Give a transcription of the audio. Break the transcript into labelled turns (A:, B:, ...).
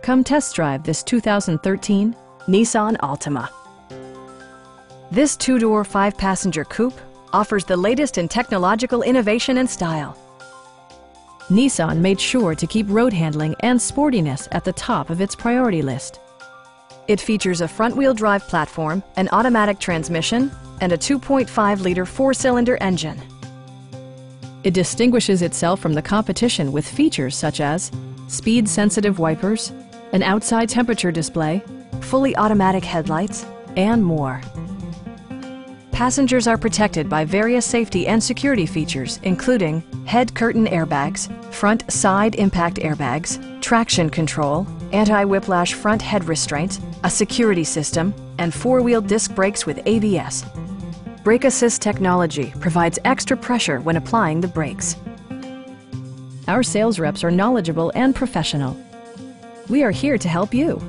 A: Come test drive this 2013 Nissan Altima. This two-door, five-passenger coupe offers the latest in technological innovation and style. Nissan made sure to keep road handling and sportiness at the top of its priority list. It features a front-wheel drive platform, an automatic transmission, and a 2.5-liter four-cylinder engine. It distinguishes itself from the competition with features such as speed-sensitive wipers, an outside temperature display, fully automatic headlights, and more. Passengers are protected by various safety and security features, including head curtain airbags, front side impact airbags, traction control, anti-whiplash front head restraints, a security system, and four-wheel disc brakes with ABS. Brake Assist technology provides extra pressure when applying the brakes. Our sales reps are knowledgeable and professional. We are here to help you.